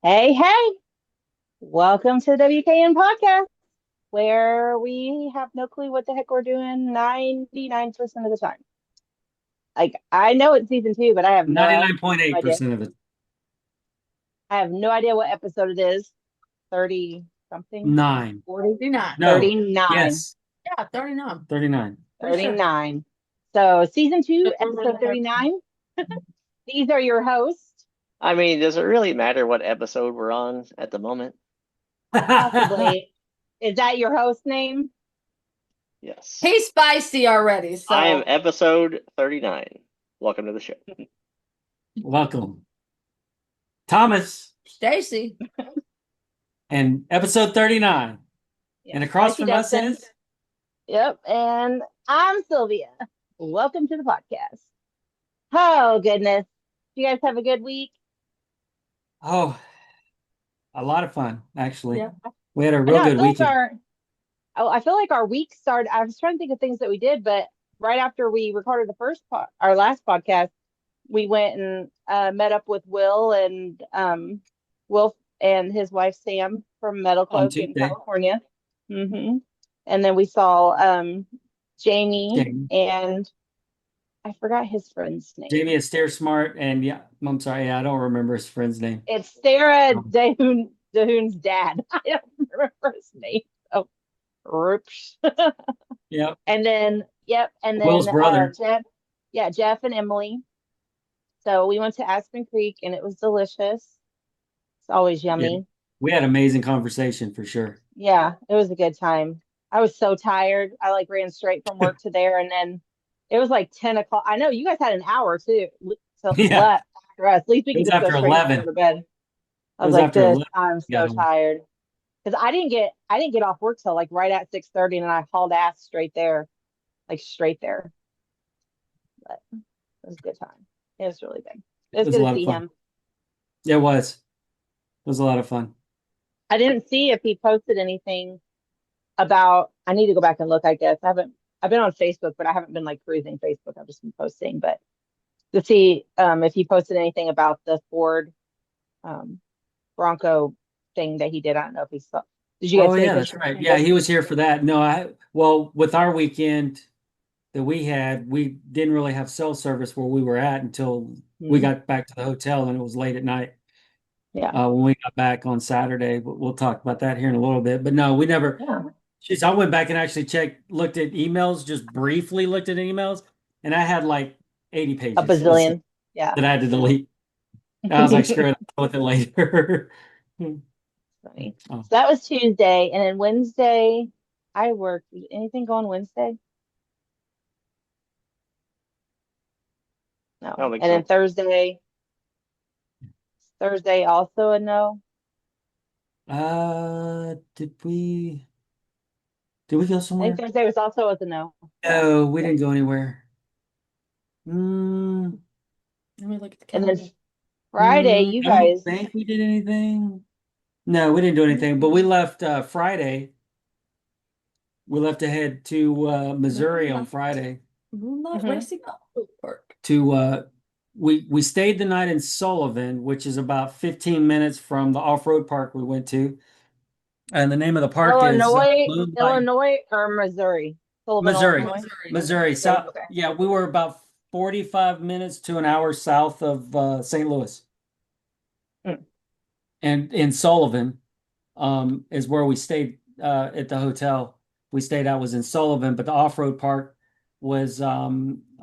Hey, hey, welcome to the WKN Podcast, where we have no clue what the heck we're doing 99% of the time. Like, I know it's season two, but I have no idea. 99.8% of it. I have no idea what episode it is. 30 something, Nine. 40, 39. No. 39, Yes. Yeah, 39. 39. Pretty sure. 39. So, season two, episode 39. These are your hosts, I mean, does it really matter what episode we're on at the moment? possibly. Is that your host name? Yes. He's spicy already, so I am episode 39. Welcome to the show. Welcome. Thomas Stacy. and episode 39. Yeah, And across Stacy from us Dixon. is Yep, and I'm Sylvia. Welcome to the podcast. Oh goodness, you guys have a good week. oh, a lot of fun, actually. Yeah. We had a I real know. I good feel like weekend. I feel like our week started. I was trying to think of things that we did, but right after we recorded our last podcast, we went and met up with Will and his wife Sam from Metal On Cloak in Tuesday. California. And then we saw Jamie Jamie. and I forgot his friend's name. Jamie is Stair Smart, and yeah, I'm sorry, I don't remember his friend's name. It's Sarah Um, Dahoon's dad. I don't remember his name. Oh, oops. Yep. And then, yep. And Will's then brother. Jeff and Emily. So we went to Aspen Creek and it was delicious. It's always Yeah. yummy. We had amazing conversation for sure. Yeah, it was a good time. I was so tired. I like ran straight from work to there and then it was like 10 o'clock. I know you guys had an hour too. So Yeah. left after us. At least we It could was just go after straight and 11. go to bed. I It was was like, after this, 11. I'm We got so home. tired. Because I didn't get off work till like right at 6:30 and I hauled ass straight there. Like straight there. But it was a good time. It was really good. It It was was a good to lot of see fun. him. Yeah, it was. It was a lot of fun. I didn't see if he posted anything about I need to go back and look, I guess. I've been on Facebook, but I haven't been like cruising Facebook. I've just been posting, but to see if he posted anything about the Ford um Bronco thing that he did. I don't know if he saw. Did you guys Oh see any yeah, that's pictures right. from Yeah, this? he was here for that. No, well, with our weekend that we had, we didn't really have cell service where we were at until we Mhm. got back to the hotel and it was late at night Yeah. when we got back on Saturday. But we'll talk about that here in a little bit. But no, we never. Yeah. Jeez, I went back and actually looked at emails, just briefly looked at emails, and I had like 80 A pages bazillion. Yeah. that I had to delete. I was like, screw it, I'll deal with it later. Funny. Oh. So that was Tuesday, and then Wednesday I worked. Did anything go on Wednesday? I don't No. think And then so. Thursday also a no. Did we go I think somewhere? Thursday was also a no. Yeah. No, we didn't go anywhere. Mm, Let me look at the And then calendar. Friday, you I don't guys. think we did anything. No, we didn't do anything, but we left Friday. We left to head to Missouri on Friday Moonlight Mhm. Racing Golf Park. to we stayed the night in Sullivan, which is about 15 minutes from the off-road park we went to. And the name of the park is Moonlight, Illinois or Missouri? Sullivan, Missouri. Illinois. Missouri. Missouri. Missouri. South, Okay. yeah, we were about 45 minutes to an hour south of St. Louis. Mm. And in Sullivan is where we stayed at the hotel. We stayed out was in Sullivan, but the off-road park was a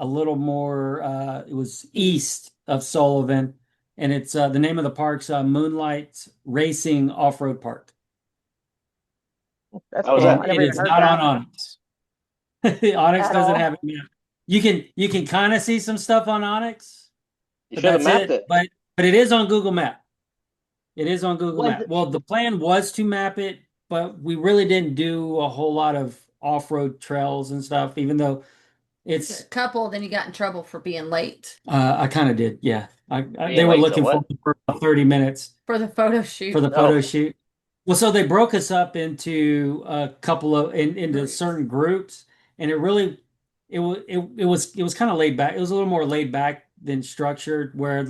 little more it was east of Sullivan, and it's the name of the park's Moonlight Racing Off-Road Park. That's How was cool. And that? I it never even is heard not on that Onyx. Onyx at doesn't all. have it yet. You can kind of see some stuff on Onyx, You but should have that's mapped it. it. But it is on Google Map. It is on Google Was Map. Well, the plan was to map it, but we really didn't do a whole lot of off-road trails and stuff, even though A it's couple, then you got in trouble for being late I kind of did. Yeah. They Being were late to looking for what? me for about 30 minutes for the photo for shoot. the photo Oh, shoot. Well, so they broke us up into a couple of into Groups. certain groups, and it was kind of laid back. It was a little more laid back than structured, where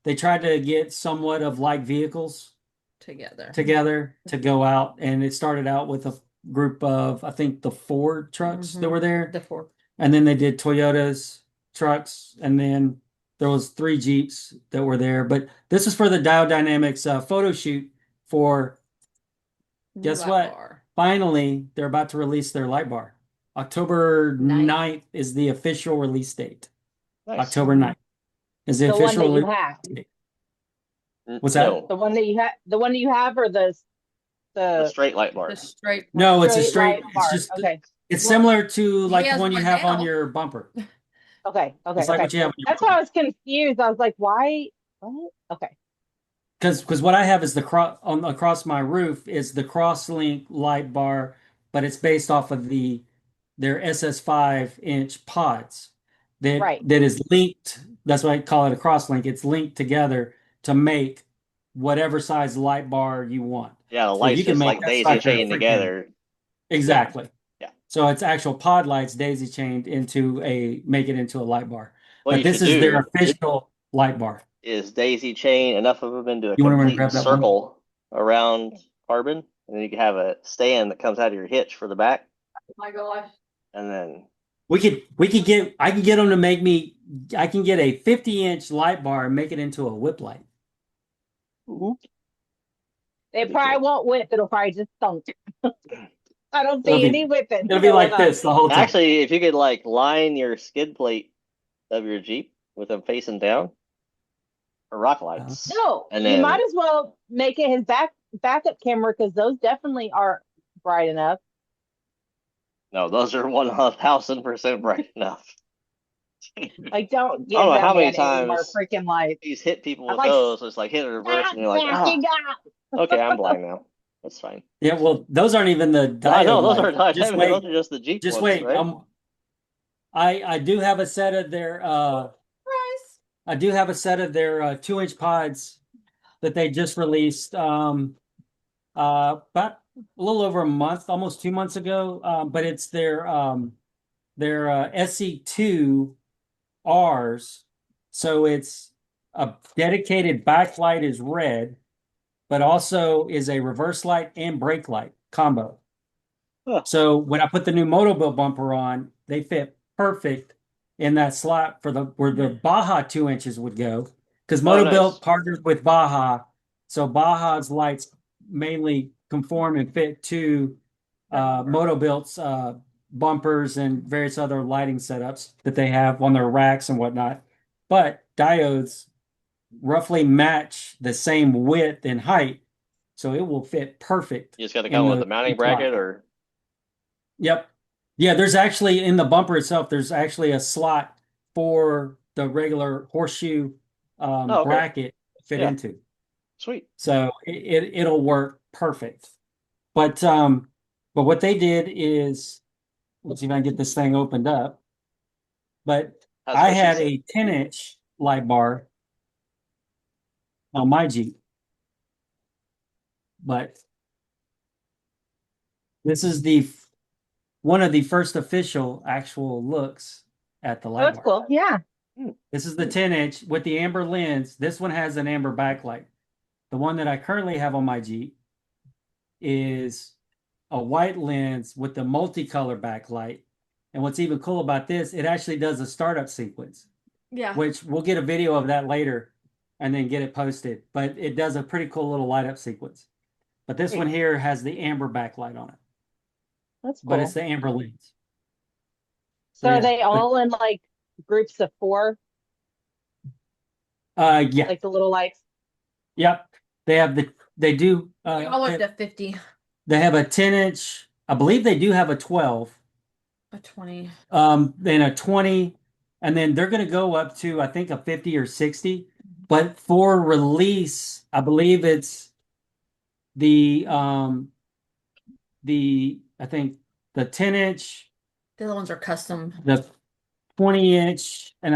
they tried to get somewhat of like vehicles Together. together to go out, and it started out with a group of, I think, the Ford trucks that were there, The four. and then they did Toyota's trucks, and then there was 3 Jeeps that were there. But this is for the Diode Dynamics photo shoot for, guess Light what? bar. Finally, they're about to release their light bar. October 9th is the official release date. Nice. October 9th is the The one official that you release have. date. What's that? No, The one that you have, or the the straight light bar. The straight. No, it's a straight straight. light It's bar. just Okay. it's Well, similar to he like the has one you one have on now. your bumper. Okay. It's like what you have on your That's why I was confused. I was like, why? What? Okay. Because what I have is the across my roof is the crosslink light bar, but it's based off of their SS 5-inch pods Right. that is linked. That's why I call it a crosslink. It's linked together to make whatever size light bar you want. Yeah, the So lights you can just make like that daisy sucker chained freaking- together. Exactly. Yeah. So it's actual pod lights daisy chained make it into a light bar. What But you this should is their do official light bar. is daisy chain enough of them into a You wanna complete grab that one? circle around carbon, and then you can have a stand that comes out of your hitch for the back, Oh my gosh. and then I can get them to make me, I can get a 50-inch light bar and make it into a whip light. It Pretty probably cool. won't whip. It'll probably just thunk. I don't It'll see be- any whipping. It'll be like this the whole time. actually, if you could like line your skid plate of your Jeep with them facing down, or rock lights. No, And you then- might as well make it his backup camera, because those definitely are bright enough. No, those are 1000% bright enough. Like, don't give I don't know that how many man any more times freaking lights. He's hit people I'm with like, those. It's like hit a reverse, and you're like, okay, I'm blind now. That's fine. Yeah, well, those aren't even the diode I know those lights. are not. Just Those wait. are just the Jeep Just ones, wait. right? I do have a set of their Price. I do have a set of their 2-inch pods that they just released about a little over a month, almost 2 months ago. But it's their SE2 Rs. So it's a dedicated backlight is red, but also is a reverse light and brake light combo. Huh. So when I put the new Motobilt bumper on, they fit perfect in that slot for where the Baja 2 inches would go. Because Motobilt nice. partnered with Baja, so Baja's lights mainly conform and fit to Motobilt's bumpers and various other lighting setups that they have on their racks and whatnot. But diodes roughly match the same width and height, so it will fit perfect. You just got to come with the mounting bracket, or Yep. Yeah, there's actually in the bumper itself, there's actually a slot for the regular horseshoe okay. bracket to fit Yeah. into. sweet. So it'll work perfect. But what they did is, let's see if I can get this thing opened up. But That's I what she had said. a 10-inch light bar on my Jeep. But this is one of the first official actual looks at the Oh, light that's bar. cool. Yeah. This is the 10-inch with the amber lens. This one has an amber backlight. The one that I currently have on my Jeep is a white lens with the multicolor backlight. And what's even cool about this, it actually does a startup sequence, Yeah. which we'll get a video of that later and then get it posted. But it does a pretty cool little light up sequence. But this one here has the amber backlight on it, That's cool. but it's the amber lens. So yeah. are they all in like groups of 4, Yeah. like the little lights? Yep. They do All up to 50. they have a 10-inch, I believe they do have a 12, A 20. then a 20, and then they're gonna go up to I think a 50 or 60. But for release, I believe it's the I think the 10-inch, The other ones are custom. the 20-inch, and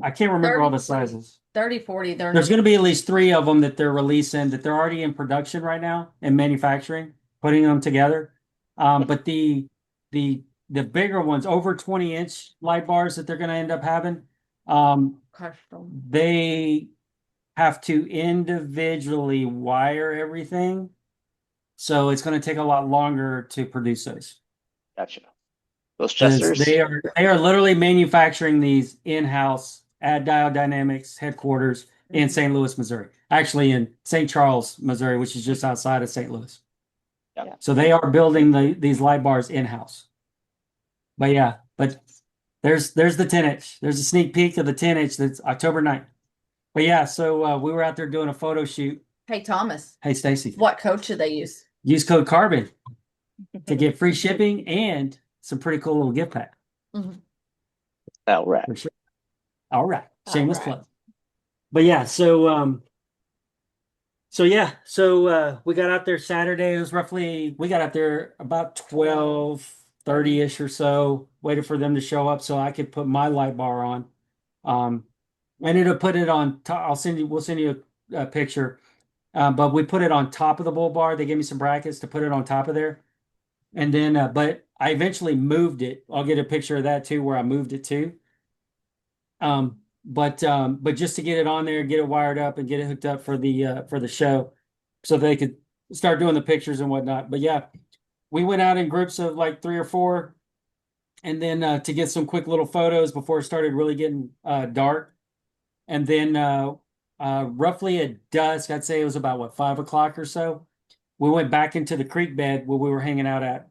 I can't remember all the 30, 40. sizes. 30, 40. There's going to be at least 3 of them that they're releasing that they're already in production right now and manufacturing, putting them together. But the bigger ones, over 20-inch light bars that they're going to end up having, Custom. they have to individually wire everything. So it's going to take a lot longer to produce those. Gotcha. Those Because Chesters. they are literally manufacturing these in-house at Diode Dynamics headquarters in St. Louis, Missouri. Actually in St. Charles, Missouri, which is just outside of St. Louis. Yeah. So they are building these light bars in-house. But yeah, there's the 10-inch. There's a sneak peek of the 10-inch that's October 9th. But yeah, so we were out there doing a photo shoot. Hey, Thomas, Hey, Stacy, what code should they use? use code CARBON to get free shipping and some pretty cool little gift pack. All right. For sure. All right. Shameless All right. plug. But yeah, so we got out there Saturday. It was roughly, we got out there about 12:30-ish or so, waited for them to show up so I could put my light bar on. I ended up putting it on top. We'll send you a picture. But we put it on top of the bull bar. They gave me some brackets to put it on top of there. And then, but I eventually moved it. I'll get a picture of that too, where I moved it to. But just to get it on there, get it wired up, and get it hooked up for the show, so they could start doing the pictures and whatnot. But yeah, we went out in groups of like 3 or 4, and then to get some quick little photos before it started really getting dark. And then roughly at dusk, I'd say it was about 5 o'clock or so, we went back into the creek bed where we were hanging out at.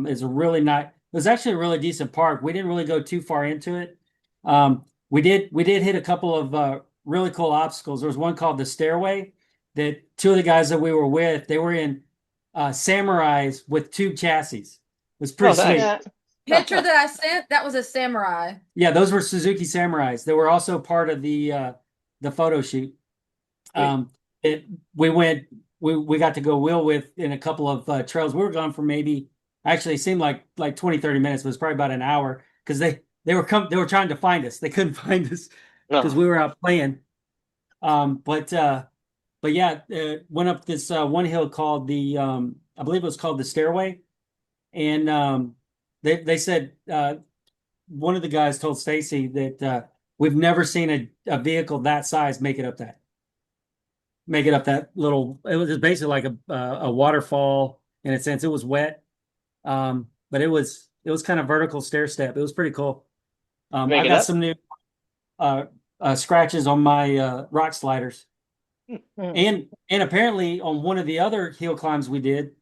It's a really nice. It was actually a really decent park. We didn't really go too far into it. We did hit a couple of really cool obstacles. There was one called the Stairway that 2 of the guys that we were with, they were in Samurais with tube chassis. It was pretty Oh, nice. sweet. Yeah. Picture that I sent, that was a samurai. Yeah, those were Suzuki Samurais. They were also part of the photo shoot. We got to go wheel with in a couple of trails. We were gone for maybe, actually it seemed like 20, 30 minutes, but it was probably about an hour, because they were trying to find us. They couldn't find us because we were out playing. But yeah, went up this one hill called I believe it was called the Stairway. And they said, one of the guys told Stacy that we've never seen a vehicle that size make it up that little. It was basically like a waterfall in a sense. It was wet, but it was kind of vertical stair step. It was pretty cool. I got some new scratches on my rock sliders, and apparently on one of the other hill climbs we did,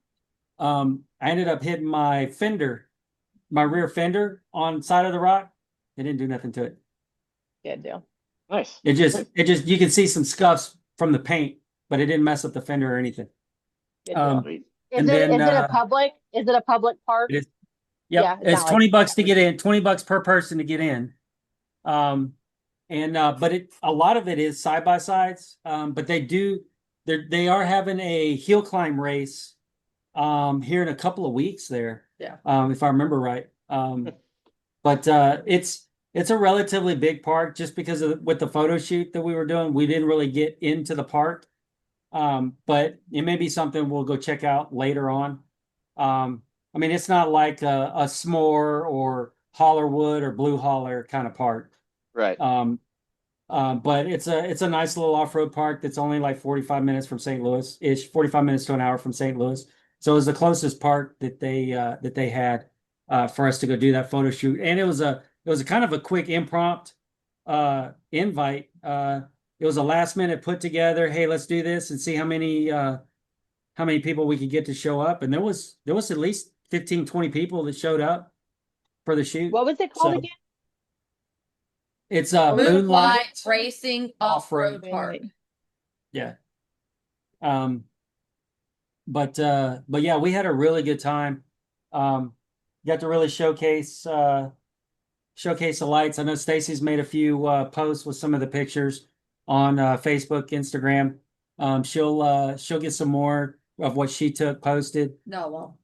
I ended up hitting my rear fender on side of the rock. It didn't do nothing to it. Good deal. Nice. It just you can see some scuffs from the paint, but it didn't mess up the fender or anything. Good deal. Sweet. Is and it then, a public? Is it a public park? It is. Yep. Yeah, It's not like- $20 to get in, $20 per person to get in. But a lot of it is side by sides. But they are having a hill climb race here in a couple of weeks there. Yeah. If I remember right. But it's a relatively big park, just because with the photo shoot that we were doing, we didn't really get into the park. But it may be something we'll go check out later on. I mean, it's not like a S'more or Hollerwood or Blue Holler kind of park. Right. But it's a nice little off-road park that's only like 45 minutes from St. Louis-ish, 45 minutes to an hour from St. Louis. So it was the closest park that they had for us to go do that photo shoot. And it was a kind of a quick impromptu invite. It was a last minute put together. Hey, let's do this and see how many people we could get to show up. And there was at least 15, 20 people that showed up for the shoot. What was it called So- again? It's Moonlight Racing Off-Road Off-Road. Park. Yeah. But yeah, we had a really good time. Got to really showcase the lights. I know Stacy's made a few posts with some of the pictures on Facebook, Instagram. She'll get some more of what she took posted. No, well.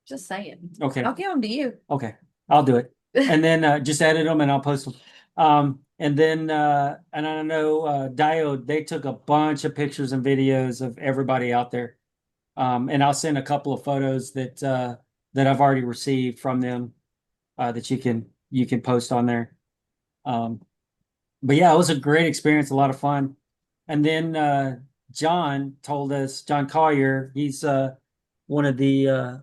Just saying. Okay. I'll give them to you. Okay. I'll do it. And then just edit them and I'll post them. And then and I know Diode, they took a bunch of pictures and videos of everybody out there. And I'll send a couple of photos that I've already received from them that you can post on there. But But yeah, it was a great experience, a lot of fun. And then John told us, John Collier, he's one of the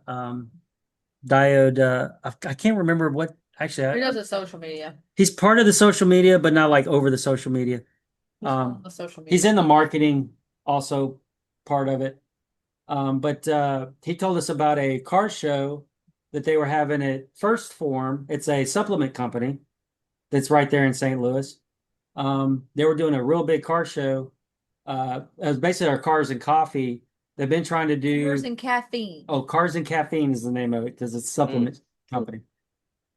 Diode. I can't remember what actually. He does the social media. He's part of the social media, but not like over the social media. He's on the social media. He's in the marketing, also part of it. But he told us about a car show that they were having at First Form. It's a supplement company that's right there in St. Louis. They were doing a real big car show. It was basically our Cars and Coffee. They've been trying to do Cars and Caffeine. Oh, Cars and Caffeine is the name of it because it's a supplement company.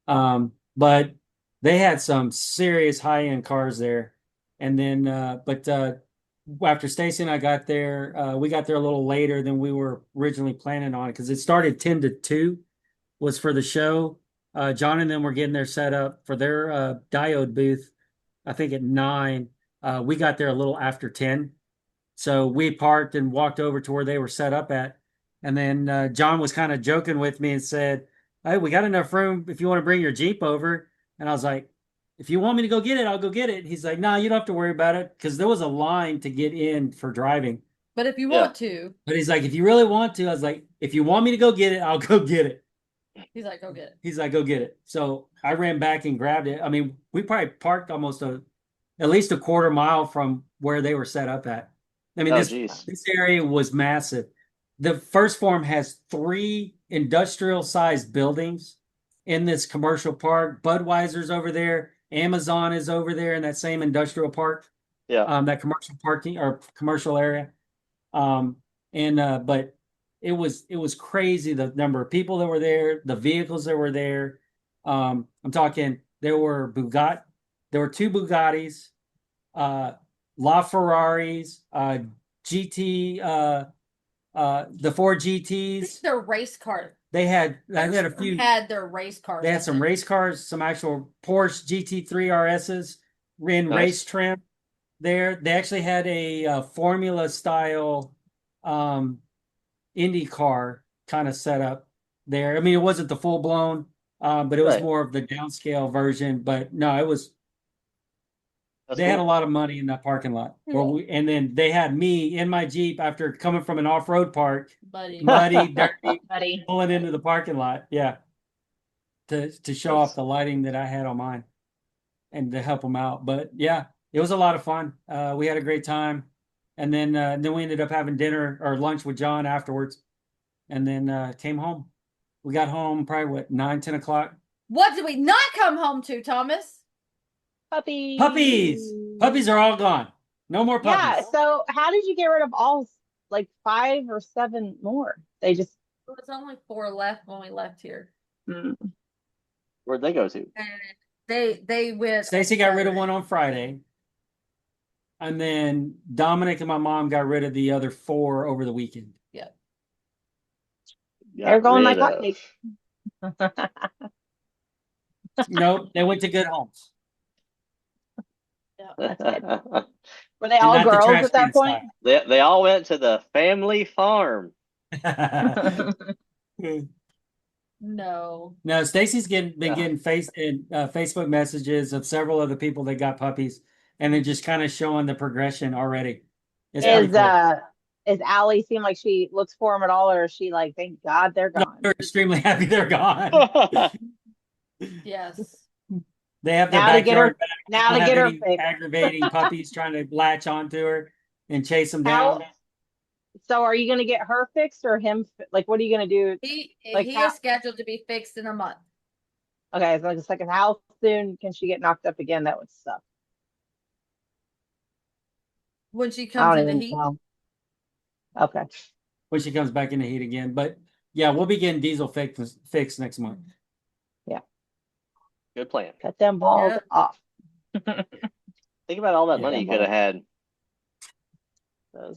But they had some serious high-end cars there. And then after Stacy and I got there, we got there a little later than we were originally planning on because it started 10 to 2 was for the show. John and them were getting their set up for their diode booth, I think at 9. We got there a little after 10. So we parked and walked over to where they were set up at. And then John was kind of joking with me and said, "Hey, we got enough room if you want to bring your Jeep over." And I was like, "If you want me to go get it, I'll go get it." He's like, "No, you don't have to worry about it," because there was a line to get in for driving. But if you want to. But he's like, "If you really want to," I was like, "If you want me to go get it, I'll go get it." He's like, "Go get it." He's like, "Go get it." So I ran back and grabbed it. I mean, we probably parked almost at least a quarter mile from where they were set up at. I mean, this area was massive. The First Form has 3 industrial-sized buildings in this commercial park. Budweiser's over there. Amazon is over there in that same industrial park. Yeah. That commercial parking or commercial area. But it was crazy the number of people that were there, the vehicles that were there. I'm talking there were 2 Bugattis, LaFerraris, GT, the 4 GTs. Their race car. They had a few. Had their race cars. They had some race cars, some actual Porsche GT3 RSs in race trim. There, they actually had a Formula style Indy car kind of set up there. I mean, it wasn't the full blown, but it was more of the downscale version. But no, it was. They had a lot of money in that parking lot. And then they had me in my Jeep after coming from an off-road park, muddy, dirty, pulling into the parking lot. Yeah. To show off the lighting that I had on mine and to help them out. But yeah, it was a lot of fun. We had a great time. And then we ended up having dinner or lunch with John afterwards. And then came home. We got home probably 9, 10 o'clock. What did we not come home to, Thomas? Puppies are all gone. No more puppies. Yeah. So how did you get rid of all 5 or 7 more? They just. There was only 4 left when we left here. Where'd they go to? They went. Stacy got rid of one on Friday. And then Dominic and my mom got rid of the other 4 over the weekend. Yeah. They're going like hotcakes. Nope, they went to good homes. Were they all girls at that point? They all went to the family farm. No, Stacy's been getting Facebook messages of several other people that got puppies, and they're just kind of showing the progression already. Is Allie seem like she looks for them at all, or is she like, thank God they're gone? They're extremely happy they're gone. Yes. They have their backyard back. To get her fixed. Aggravating puppies trying to latch onto her and chase them down. So are you going to get her fixed or him? Like, what are you going to do? He is scheduled to be fixed in a month. Okay, so it's like how soon can she get knocked up again? That would suck. When she comes in the heat. Okay. When she comes back in the heat again. But yeah, we'll be getting Diesel fixed next month. Yeah. Good plan. Cut them balls off. Think about all that money you could have had.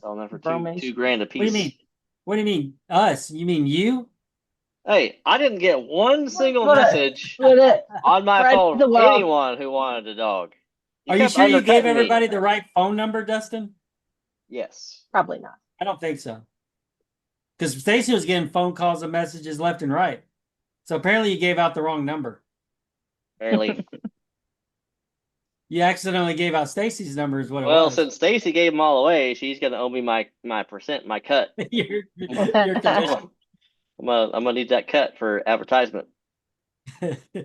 Selling them for $2,000 a piece. What do you mean? What do you mean? Us? You mean you? Hey, I didn't get one single message on my phone from anyone who wanted a dog. Are you sure you gave everybody the right phone number, Dustin? Yes. Probably not. I don't think so. Because Stacy was getting phone calls and messages left and right. So apparently you gave out the wrong number. Apparently. You accidentally gave out Stacy's number is what it Well, was. since Stacy gave them all away, she's gonna owe me my cut. Your commission. I'm gonna need that cut for advertisement.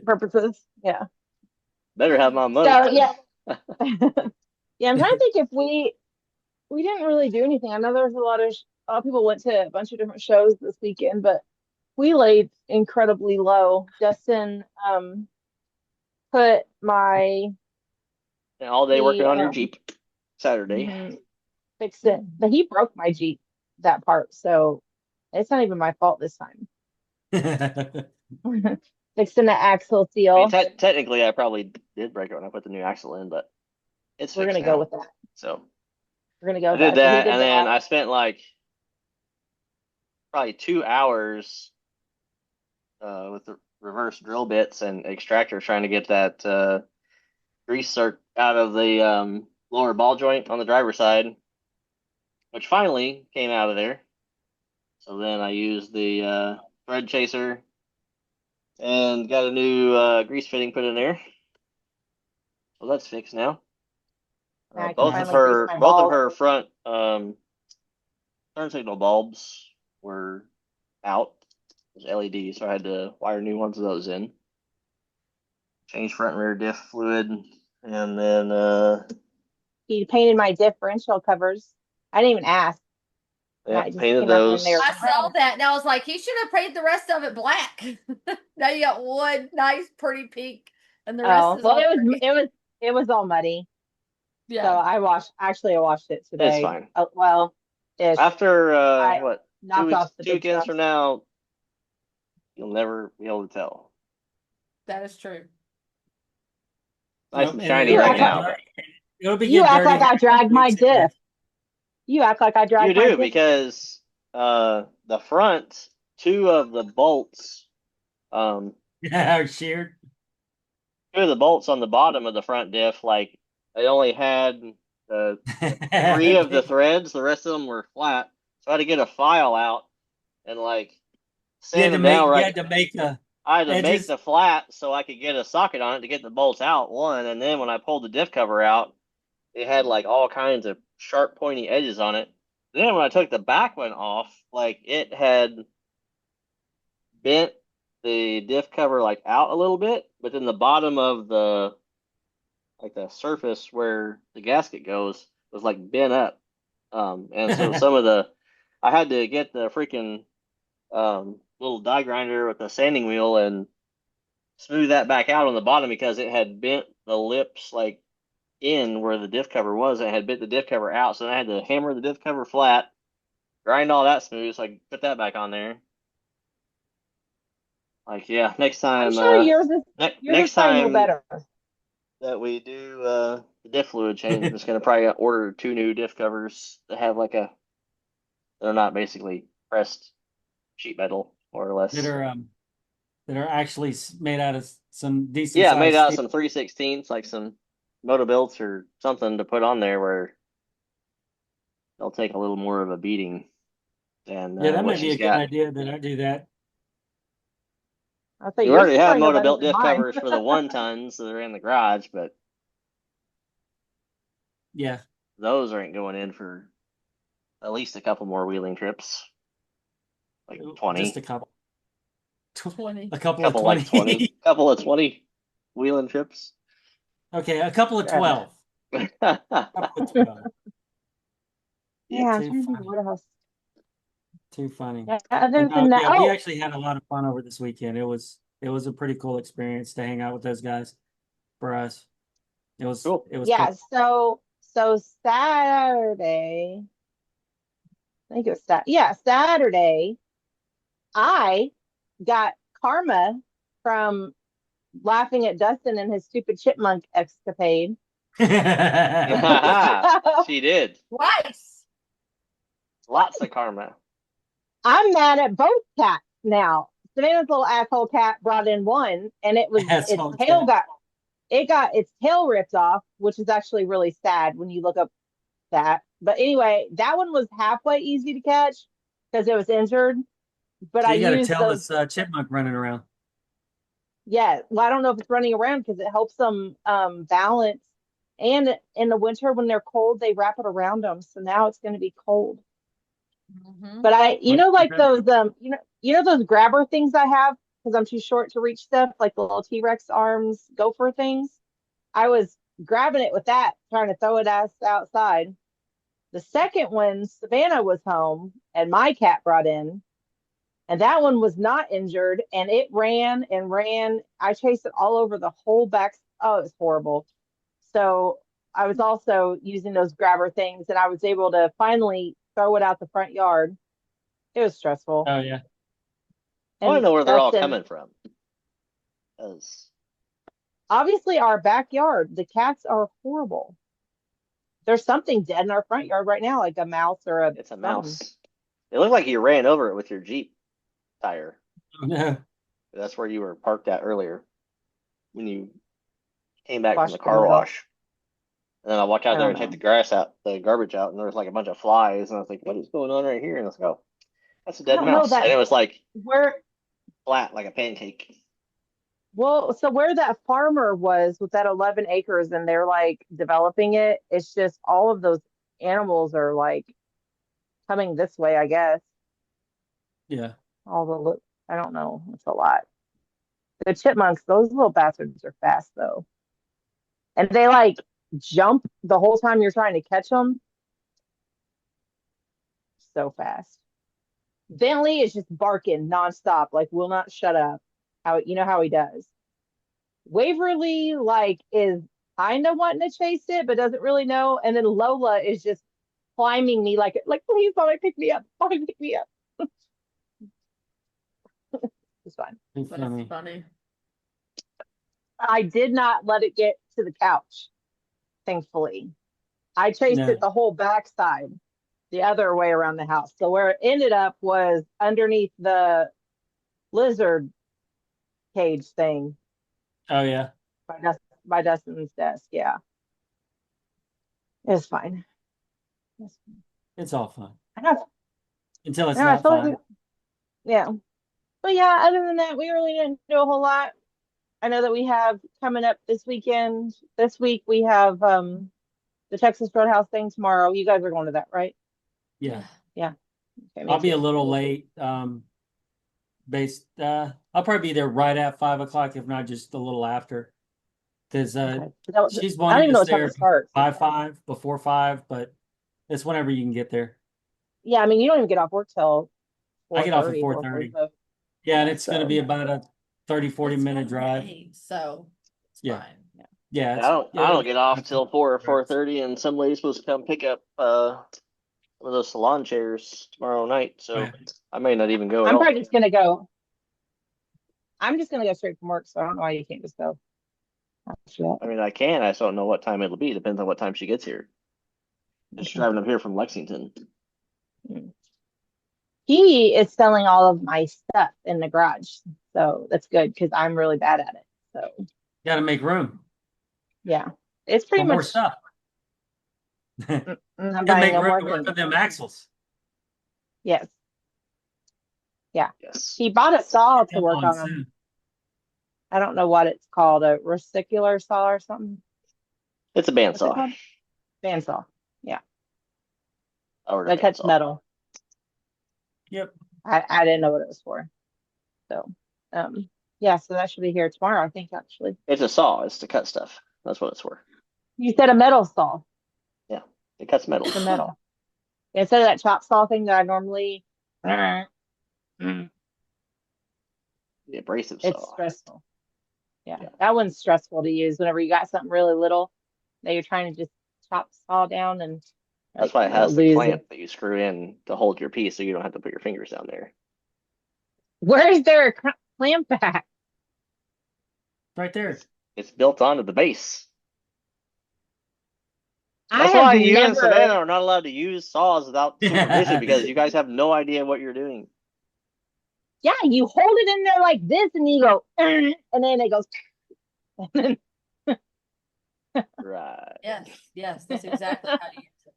Purposes. Yeah. Better have my money. So yeah. Yeah, I'm trying to think if we didn't really do anything. I know there's a lot of people went to a bunch of different shows this weekend, but we laid incredibly low. Justin put my And all day working on your the Jeep Saturday. fixed it, but he broke my Jeep that part, so it's not even my fault this time. Fixing the axle I seal. mean, technically, I probably did break it when I put the new axle in, but it's We're fixed gonna go now. with that. So We're gonna go I with did that. So he that, did and then that. I spent like probably 2 hours with the reverse drill bits and extractor trying to get that grease circ out of the lower ball joint on the driver's side, which finally came out of there. So then I used the thread chaser and got a new grease fitting put in there. So that's fixed now. Now I can both finally of grease my Both of balls. her front turn signal bulbs were out. It was LED, so I had to wire new ones of those in. Change front and rear diff fluid, and then He painted my differential covers. I didn't even ask. yeah, I just painted came out those. and they were I saw that and I was like, he should have painted the rest of it black. Now you got one nice, pretty pink, and the rest is well, all gray. it was all muddy. So Yeah. I washed it today. It's fine. Well, ish. After I what, knocked off the two big weekends stuff. from now, you'll never be able to tell. That is true. Nice Yep, and and shiny it'll right get now. dirty. It'll be You get act dirty like I dragged my weeks anyway. diff. You act like I You dragged my do, diff. because the front two of the bolts Yeah, sheared. two of the bolts on the bottom of the front diff, like they only had three of the threads, the rest of them were flat. So I had to get a file out and like You had sand to them make down you right. had to make the I had to make edges. the flat so I could get a socket on it to get the bolts out, one, and then when I pulled the diff cover out, it had like all kinds of sharp pointy edges on it. Then when I took the back one off, like it had bent the diff cover like out a little bit, but then the bottom of the surface where the gasket goes was like bent up. And so some of the I had to get the freaking little die grinder with the sanding wheel and smooth that back out on the bottom because it had bent the lips like in where the diff cover was. It had bent the diff cover out, so I had to hammer the diff cover flat, grind all that smooth, so I could put that back on there. Like, yeah, next I'm time, sure yours is next probably no time better. that we do the diff fluid change, I'm just gonna probably order 2 new diff covers that have like they're not basically pressed sheet metal, more or less. That are actually made out of some decent. Yeah, made sized out of steel. some 3/16, like some Moto-Builts or something to put on there where they'll take a little more of a beating than Yeah, that what might be a she's good got. idea that I do that. I thought We yours already is have probably no better Moto-Built than diff mine. covers for the 1-tons that are in the garage, but Yeah. those aren't going in for at least a couple more wheeling trips. Like 20. Just a couple. 20. A couple Couple of like 20. Couple of 20 wheeling trips. Okay, a couple of 12. Couple of 12. Yeah, I'm Too trying to think funny. what else. Too funny. Yeah, other But than no, that, yeah, we actually had a lot of fun over this weekend. It was a pretty cool experience to hang out with those guys for us. It was Cool. it was yeah. cool. So Saturday, I think it was Saturday. I got karma from laughing at Dustin and his stupid chipmunk escapade. She did. Twice. Lots of karma. I'm mad at both cats now. Savannah's little asshole cat brought in one, and Asshole its tail cat. got its tail ripped off, which is actually really sad when you look up that. But anyway, that one was halfway easy to catch because it was injured. But So I you got to used tell those. this chipmunk running around. Yeah, well, I don't know if it's running around because it helps them balance And in the winter when they're cold, they wrap it around them. So now it's going to be cold. Mhm. But you know, like Okay. those those grabber things I have because I'm too short to reach stuff, like the little T-Rex arms, gopher things. I was grabbing it with that, trying to throw it outside. The second one, Savannah was home and my cat brought in, and that one was not injured, and it ran and ran. I chased it all over the whole back. Oh, it was horrible. So I was also using those grabber things, and I was able to finally throw it out the front yard. It was stressful. Oh yeah. I want to And know where they're all Dustin, coming from. 'Cause obviously, our backyard, the cats are horrible. There's something dead in our front yard right now, like a mouse or a it's a something. mouse. It looked like you ran over it with your Jeep tire. No. That's where you were parked at earlier when you came back from Wash the the car window. wash. And then I walked out I there don't and take know. the grass out, the garbage out, and there was like a bunch of flies. And I was like, what is going on right here? And I was like, oh, that's a I dead don't know mouse. And that it was like where. flat, like a pancake. Well, so where that farmer was with that 11 acres and they're like developing it, it's just all of those animals are like coming this way, I guess. Yeah. All the look, I don't know. It's a lot. The chipmunks, those little bastards are fast though. And they like jump the whole time you're trying to catch them. So fast. Bentley is just barking nonstop, like will not shut up. How you know how he does. Waverly like is kind of wanting to chase it, but doesn't really know. And then Lola is just climbing me like please, mommy, pick me up, mommy, pick me up. It's fine. It's That's funny. funny. I did not let it get to the couch, thankfully. I chased No. it the whole backside, the other way around the house. So where it ended up was underneath the lizard cage thing Oh yeah. by Dustin's desk. Yeah, it's fine. It's fine. It's all fun I know. until it's No, I not feel like fun. yeah. But yeah, other than that, we really didn't do a whole lot. I know that we have coming up this weekend. This week we have the Texas Roadhouse thing tomorrow. You guys are going to that, right? Yeah. Yeah. Okay, me I'll be a too. little late. I'll probably be there right at 5 o'clock, if not just a little after. Because Okay. she's I don't wanting even know us what time there it starts. by 5, before 5, but it's whenever you can get there. Yeah, I mean you don't even get off work till I get off at 4:30, 4:30. 4:45. Yeah, and it's going to So be about a 30, 40-minute drive. So it's Yeah. fine. Yeah, I don't get off till 4 or 4:30, and some lady's supposed to come pick up one of those salon chairs tomorrow night. So I may not even go at I'm all. probably just gonna go. I'm just gonna go straight from work, so I don't know why you can't just go after that. I mean, I can. I just don't know what time it'll be. Depends on what time she gets here. Just Okay. driving up here from Lexington. He is selling all of my stuff in the garage, so that's good because I'm really bad at it. So got to make room yeah, it's for pretty more much. stuff. I'm Got to buying make no room more to work things. with them axles. Yes, Yes. he bought a saw to Come work on on them. soon. I don't know what it's called, a reticular saw or something. It's a What's it bandsaw. called? Bandsaw. Yeah, I ordered that a cuts bandsaw. metal. Yep. I didn't know what it was for. So, yeah, so that should be here tomorrow, I think, actually. It's a saw. It's to cut stuff. That's what it's for. You said a metal saw. Yeah, it cuts metal. It's a metal. Instead of that chop saw thing that I normally, The abrasive it's saw. stressful. Yeah, Yeah. that one's stressful to use whenever you got something really little that you're trying to just chop saw down and That's why it you know, has the lose clamp it. that you screw in to hold your piece, so you don't have to put your fingers down there. Where is there a clamp back? Right there. It's built onto the base. I That's have why you and never. Savannah are not allowed to use saws without supervision because you guys have no idea what you're doing. Yeah, you hold it in there like this, and you go, and then it goes. And then, Right. Yes, that's exactly how you use it.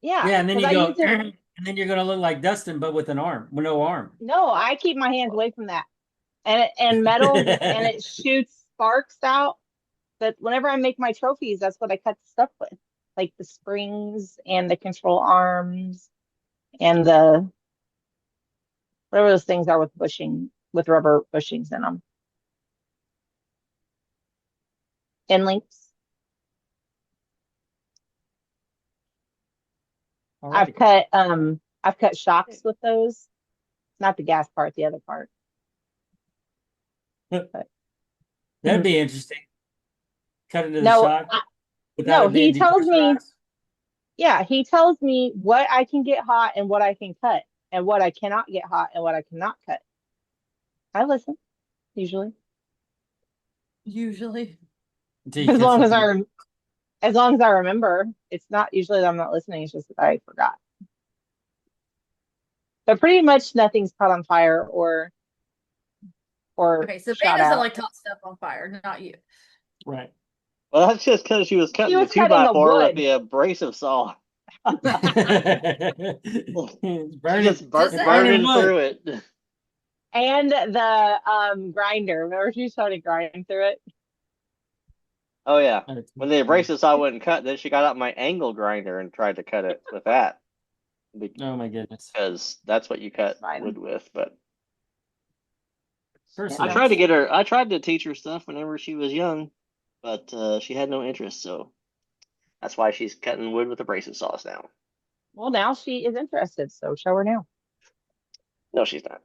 yeah, Yeah, and then you 'cause I go, use it. and then you're going to look like Dustin, but with no arm. No, I keep my hands away from that, and metal, and it shoots sparks out. But whenever I make my trophies, that's what I cut the stuff with, like the springs and the control arms and the whatever those things are with bushing, with rubber bushings in them. End links. All right. I've cut shocks with those. Not the gas part, the other part. That'd be interesting. Cut into the No, shock. no, without it being he tells me, depressurized? yeah, he tells me what I can get hot and what I can cut, and what I cannot get hot and what I cannot cut. I listen, usually. Usually. Until you As cut long as something. as long as I remember. It's not usually that I'm not listening, it's just that I forgot. But pretty much nothing's caught on fire or Okay, so Bay shot doesn't out. like caught stuff on fire, not you. Right. Well, that's just because she was cutting was the 2x4 cutting a with wood. the abrasive saw. It's She just Just burning wood. through it. And the grinder. Remember she started grinding through it? Oh yeah. When the abrasive saw wouldn't cut, then she got out my angle grinder and tried to cut it with that. Oh my goodness. Because that's what you cut Fine. wood with. But Personally, I tried to get her. I tried to teach her stuff whenever she was young, but she had no interest. So that's why she's cutting wood with abrasive saws now. Well, now she is interested, so show her now. No, she's not.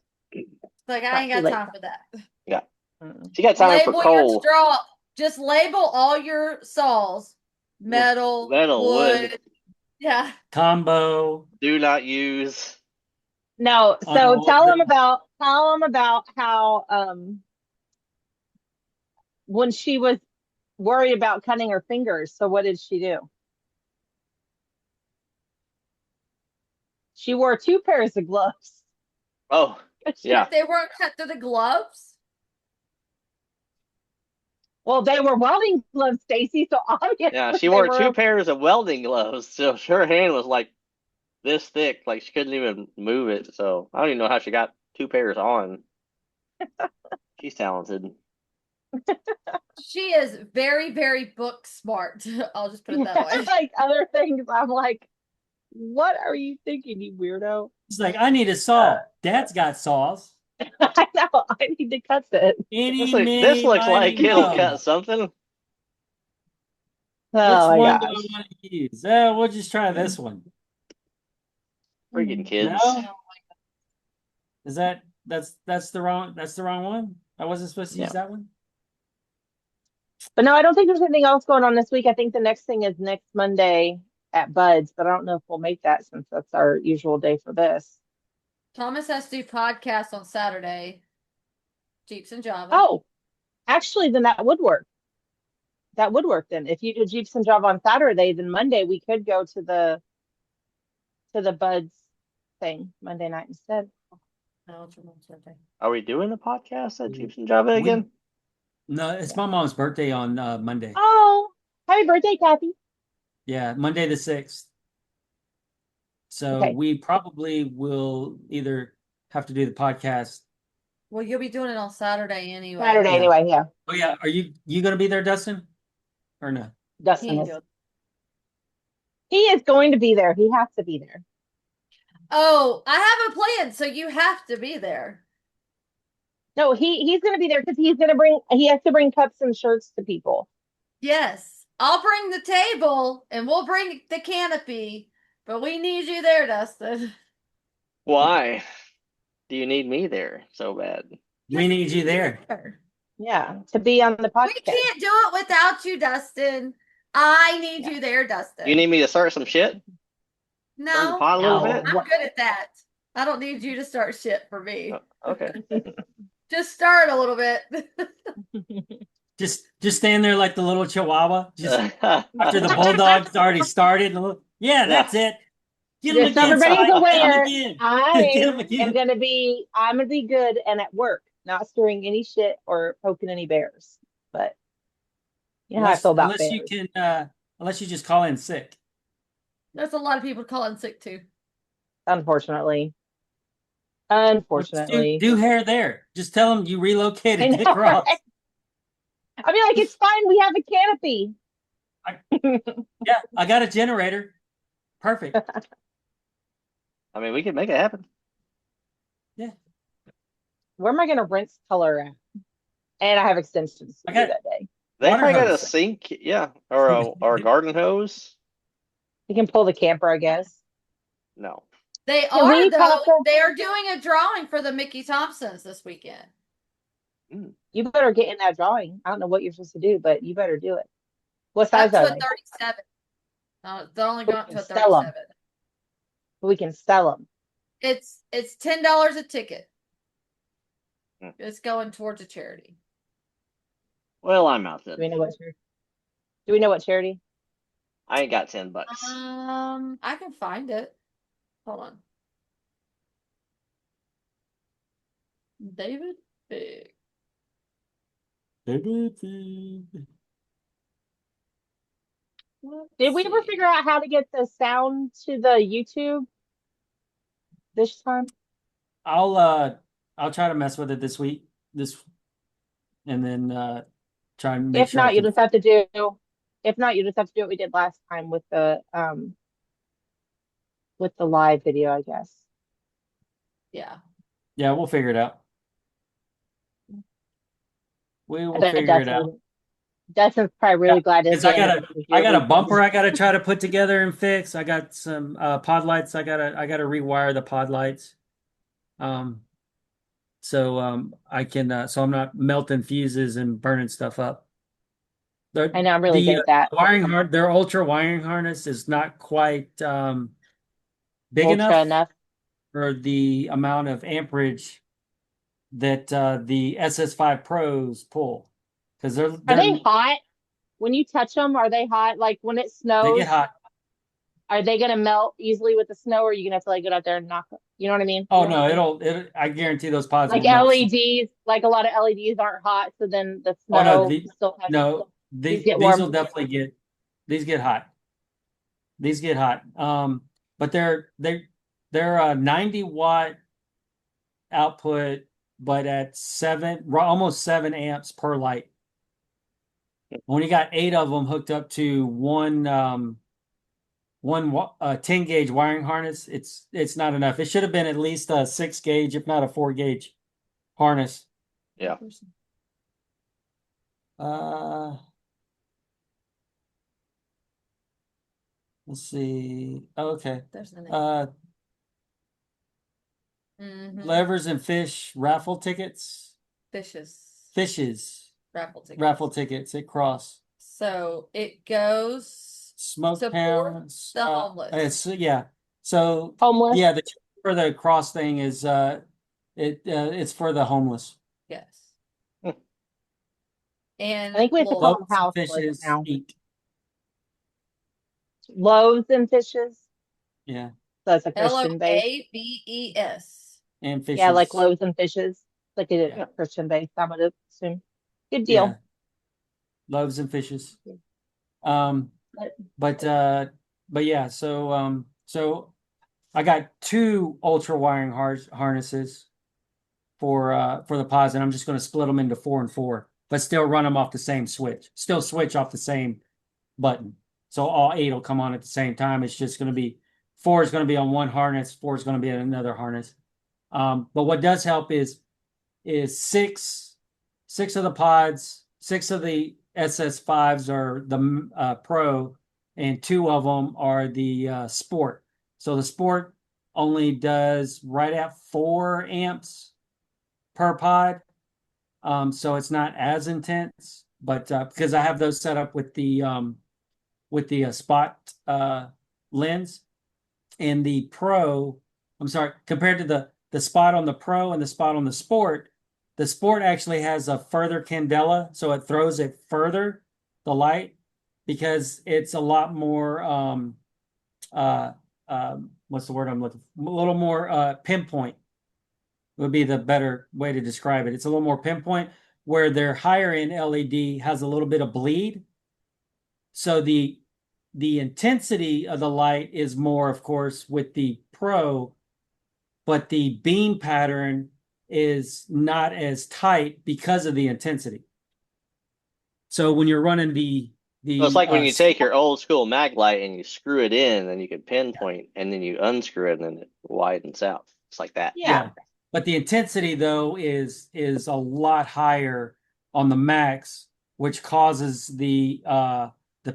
Like, I Not ain't too got late. time for that. Yeah, Mm-mm. she got time for Label your coal. straw. Just label all your saws. Metal, wood. Yeah. combo. Do not use. No, so Unoiled tell them bill. about how when she was worried about cutting her fingers, so what did she do? She wore 2 pairs of gloves. Oh, yeah. They weren't cut through the gloves. Well, they were welding gloves, Stacy, so obviously Yeah, she they wore were 2 pairs of welding gloves, so her hand was like this thick, like she couldn't even move it. So I don't even know how she got 2 pairs on. She's talented. She is very, very book smart. I'll just put it that way. like other things. I'm like, what are you thinking, you weirdo? It's like, I need a saw. Dad's got saws. I know. I need to cut this. This looks like it'll cut something. Which Oh my one do I gosh. want to use? We'll just try this one. Freaking kids. No? Is that's the wrong one? I wasn't supposed to use that one? But no, I don't think there's anything else going on this week. I think the next thing is next Monday at Bud's, but I don't know if we'll make that since that's our usual day for this. Thomas has to do podcasts on Saturday. Jeeps and Java. Oh, actually, then that would work. That would work then. If you do Jeeps and Java on Saturday, then Monday we could go to the Bud's thing Monday night instead. No, it's on Saturday. Are we doing the podcast at Jeeps and Java again? No, it's my mom's birthday on Monday. Oh, happy birthday, Kathy. Yeah, Monday the 6th. So Okay. we probably will either have to do the podcast. Well, you'll be doing it on Saturday anyway. Saturday Yeah. anyway, yeah. Oh yeah, are you going to be there, Dustin? Or no? Dustin is. He is going to be there. He has to be there. Oh, I have a plan, so you have to be there. No, he's going to be there because he has to bring cups and shirts to people. Yes. I'll bring the table and we'll bring the canopy, but we need you there, Dustin. Why do you need me there so bad? We need you there. Yeah, to be on the podcast. We can't do it without you, Dustin. I need you there, Dustin. You need me to start some shit? Turn the No, pot a little bit? I'm good at that. I don't need you to start shit for me. Okay. Just start a little bit. Just stand there like the little chihuahua. Just after the bulldog's already started. Yeah, that's it. Get him Just again. everybody's Spike. aware. Get him again. I'm gonna be good and at work, not stirring any shit or poking any bears. But you know how I feel about unless bears. you can, unless you just call in sick. There's a lot of people calling sick too. Unfortunately. Do hair there. Just tell them you relocated to Cross. I'll be like, it's fine. We have a canopy. Yeah, I got a generator. Perfect. I mean, we could make it happen. Where am I going to rinse color at? And I have extensions to I do got- that day. They Water probably got a hose. sink, yeah, or a garden hose. You can pull the camper, I guess. No. They Can we are, though. talk about- They are doing a drawing for the Mickey Thompsons this weekend. You better get in that drawing. I don't know what you're supposed to do, but you better do it. What Up size to are a they? 37. They're only going up to a Sell 'em. 37. We can sell them. It's $10 a ticket. Hmm. It's going towards a charity. Well, I'm out Do we then. know what charity? Do we know what charity? I ain't got $10. I can find it. Hold on. David Big. Did we ever figure out how to get the sound to the YouTube this time? I'll try to mess with it this week. And then try and make If sure I not, you can- just have to do. If not, you just have to do what we did last time with the live video, I guess. Yeah. Yeah, we'll figure it out. We will I bet figure it out. Dustin's probably really glad to 'Cause I hear I got a we- bumper I gotta try to put together and fix. I got some pod lights. I gotta rewire the pod lights. So I can so I'm not melting fuses and burning stuff up. I know, I'm really good at that. Their ultra wiring harness is not quite big Ultra enough enough. for the amount of amperage that the SS5 Pros pull. Because Are they hot? When you touch them, are they hot? Like when it they snows, get hot. are they gonna melt easily with the snow, or are you gonna have to like get out there and knock them? You know what I mean? Oh no, I guarantee those pods Like will melt. LEDs, like a lot of LEDs aren't hot, so then the Oh snow no, still has these get will warm. definitely get hot. These get hot. But they're a 90-watt output, but at almost 7 amps per light. When you got 8 of them hooked up to one 10 gauge wiring harness, it's not enough. It should have been at least a 6 gauge, if not a 4 gauge harness. Yeah. Let's see. Okay. There's the name. Mhm. Levers and fish raffle tickets. Fishes Raffle tickets. tickets at Cross. So it goes Smoke Support pounds. the homeless. So Homeless. yeah, the check for the Cross thing is it's for the homeless. yes. Hmm. And I think we have to Lowell. call Loaves them house fishes now. eat. Loaves and fishes. Yeah, So it's a Christian base. LOAVES. and fishes. Yeah, like loaves and fishes. Like a Yeah. Christian base, I would assume. Good deal. Yeah. Loaves and fishes. But- But yeah, so I got 2 ultra wiring harnesses for the pods, and I'm just going to split them into 4 and 4, but still run them off the same switch. Still switch off the same button. So all 8 will come on at the same time. It's just going to be 4 is going to be on one harness, 4 is going to be on another harness. But what does help is 6 of the pods, 6 of the SS5s are the Pro, and 2 of them are the Sport. So the Sport only does right at 4 amps per pod. So it's not as intense, but because I have those set up with the spot lens, and the Pro, I'm sorry, compared to the spot on the Pro and the spot on the Sport actually has a further candela, so it throws it further, the light, because it's a lot more what's the word I'm looking for? A little more pinpoint would be the better way to describe it. It's a little more pinpoint, where their higher end LED has a little bit of bleed. So the intensity of the light is more, of course, with the Pro, but the beam pattern is not as tight because of the intensity. So when you're running So it's like when you take your sport- old school mag light and you screw it in, and you can pinpoint, and then you unscrew it, and then it widens out. It's like that. Yeah. but the intensity though is a lot higher on the max, which causes the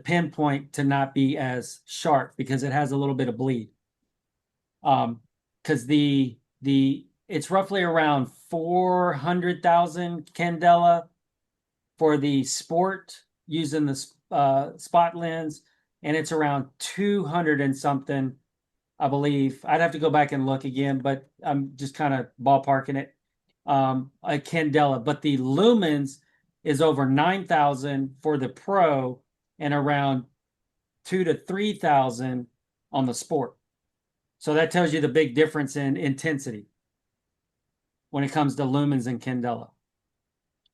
pinpoint to not be as sharp because it has a little bit of bleed. Because the it's roughly around 400,000 candela for the sport using the spot lens, and it's around 200 and something, I believe. I'd have to go back and look again, but I'm just kind of ballparking it. A candela, but the lumens is over 9,000 for the pro and around 2 to 3,000 on the sport. So that tells you the big difference in intensity when it comes to lumens and candela.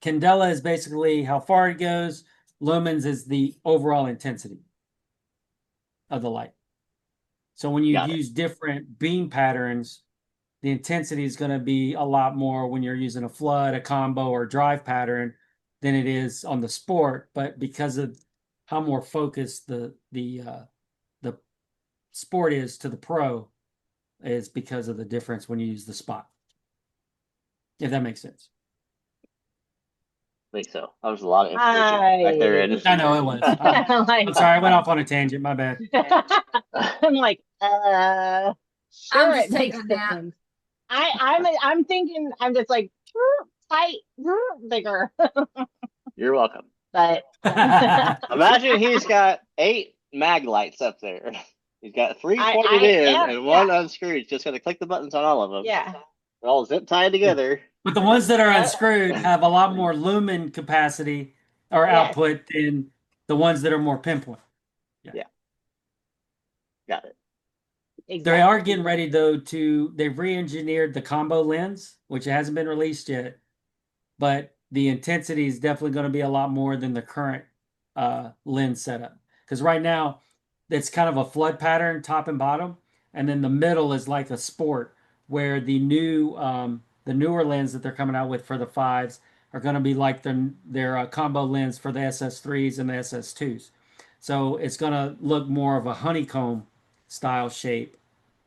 Candela is basically how far it goes. Lumens is the overall intensity of the light. So when you Got it. use different beam patterns, the intensity is going to be a lot more when you're using a flood, a combo, or drive pattern than it is on the sport. But because of how more focused the sport is to the pro, is because of the difference when you use the spot. If that makes sense. I think so. That was a lot of information back there, Ed. I know it was. I'm sorry, I went off on a tangent. My bad. I'm like, sure, I'm just it makes taking a nap. sense. I'm thinking, I'm just like tight, bigger, You're welcome. but Imagine he's got 8 mag lights up there. He's got 3 pointed in and 1 unscrewed. He's just gonna click the buttons on all of them. yeah. They're all zip tied together. But the ones that are unscrewed have a lot more lumen capacity or Yes. output than the ones that are more pinpoint. Got it. They Exactly. are getting ready though they've re-engineered the combo lens, which hasn't been released yet, but the intensity is definitely going to be a lot more than the current lens setup. Because right now it's kind of a flood pattern, top and bottom, and then the middle is like a sport, where the newer lens that they're coming out with for the 5s are going to be like their combo lens for the SS3s and the SS2s. So it's going to look more of a honeycomb style shape